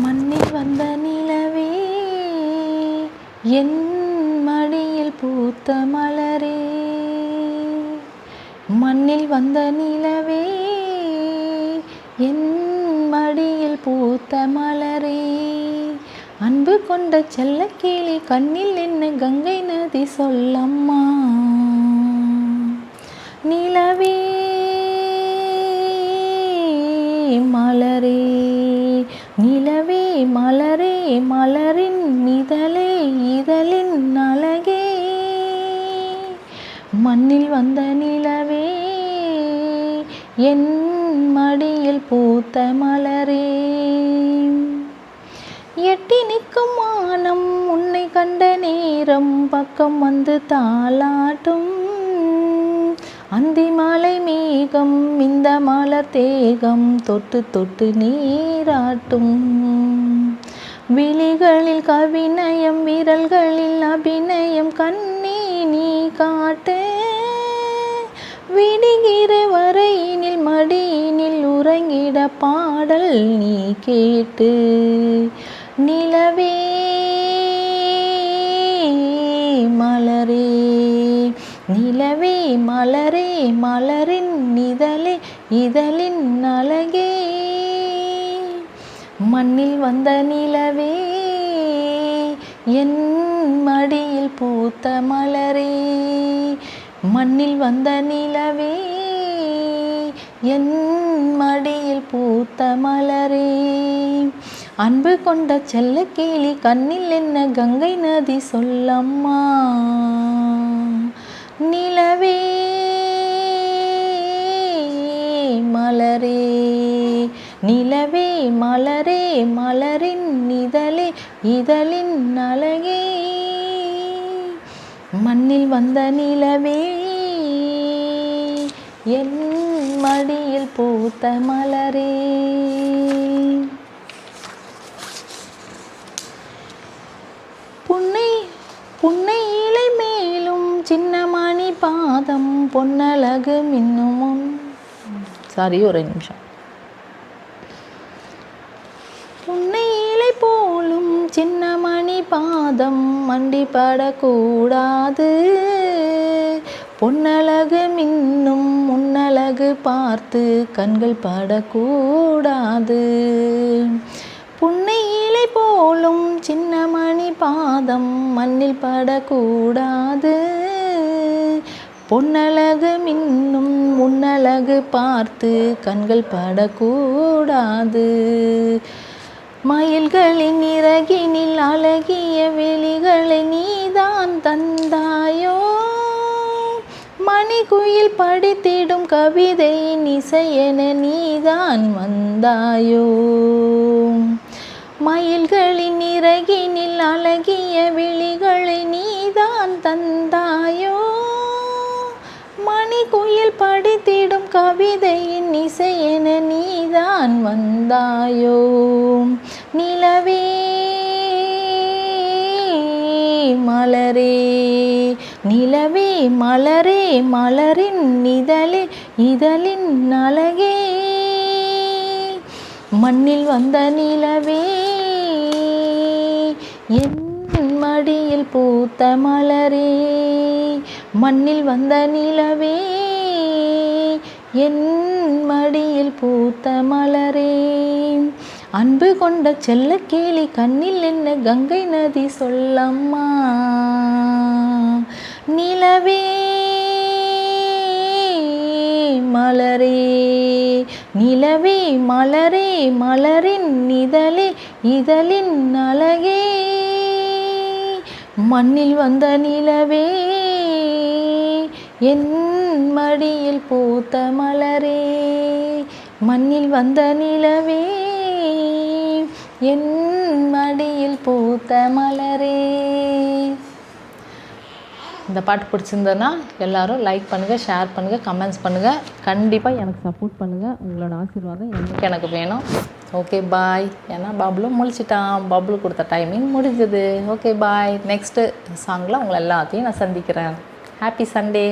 மண்ணில் வந்த நிலவே என் மடியில் பூத்த மலரே, மண்ணில் வந்த நிலவே என் மடியில் பூத்த மலரே, அன்பு கொண்ட செல்லக்கிளி கண்ணில் என்ன கங்கை நதி சொல்லம்மா. நிலவே மலரே நிலவே மலரே மலரின் இதழே இதழின் அழகே, மண்ணில் வந்த நிலவே என் மடியில் பூத்த மலரே. எட்டி நிற்கும் வானம் உன்னை கண்ட நேரம் பக்கம் வந்து தாளாட்டும், அந்தி மலை மேகம் இந்த மலர் தேகம் தொட்டு தொட்டு நீராட்டும், விழிகளில் கவிநயம் விரல்களில் அபிநயம் கண்ணே நீ காட்டு, விடுகிற வரையினில் மடியினில் உறங்கிட பாடல் நீ கேட்டு. நிலவே மலரே நிலவே மலரே மலரின் இதழே இதழின் அழகே, மண்ணில் வந்த நிலவே என் மடியில் பூத்த மலரே, மண்ணில் வந்த நிலவே என் மடியில் பூத்த மலரே, அன்பு கொண்ட செல்லக்கிளி கண்ணில் என்ன கங்கை நதி சொல்லம்மா. நிலவே மலரே நிலவே மலரே மலரின் இதழே இதழின் அழகே, மண்ணில் வந்த நிலவே என் மடியில் பூத்த மலரே. புன்னை புன்னை இலை மேலும் சின்னமணி பாதம் பொன்னழகு மின்னும். சாரி, ஒரு நிமிஷம். புன்னை இலை போலும் சின்னமணி பாதம் மண்டிப்படக்கூடாது, பொன்னழகு மின்னும் முன்னழகு பார்த்து கண்கள் படக்கூடாது, புன்னை இலை போலும் சின்னமணி பாதம் மண்ணில் படக்கூடாது, பொன்னழகு மின்னும் முன்னழகு பார்த்து கண்கள் படக்கூடாது, மயில்களின் இறகினில் அழகிய வெளிகளை நீதான் தந்தாயோ, மணிக்குயில் படித்திடும் கவிதையின் இசையென நீதான் வந்தாயோ, மயில்களின் இறகினில் அழகிய விழிகளை நீதான் தந்தாயோ, மணிக்குயில் படித்திடும் கவிதையின் இசையென நீதான் வந்தாயோ. நிலவே மலரே நிலவே மலரே மலரின் இதழே இதழின் அழகே, மண்ணில் வந்த நிலவே என் மடியில் பூத்த மலரே, மண்ணில் வந்த நிலவே என் மடியில் பூத்த மலரே, அன்பு கொண்ட செல்லக்கிளி கண்ணில் என்ன கங்கை நதி சொல்லம்மா. நிலவே மலரே நிலவே மலரே மலரின் இதழே இதழின் அழகே, மண்ணில் வந்த நிலவே என் மடியில் பூத்த மலரே, மண்ணில் வந்த நிலவே என் மடியில் பூத்த மலரே. இந்த பாட்டு பிடிச்சிருந்ததுன்னா எல்லோரும் லைக் பண்ணுங்கள், ஷேர் பண்ணுங்கள், கமெண்ட்ஸ் பண்ணுங்கள். கண்டிப்பாக எனக்கு சப்போர்ட் பண்ணுங்கள். உங்களோட ஆசீர்வாதம் எனக்கு வேணும். Okay bye. ஏன்னா பப்ளு முழிச்சிட்டான், பப்ளு கொடுத்த டைமிங் முடிஞ்சது. Okay bye. நெக்ஸ்ட்டு சாங்கில் உங்களை எல்லாத்தையும் நான் சந்திக்கிறேன். Happy Sunday.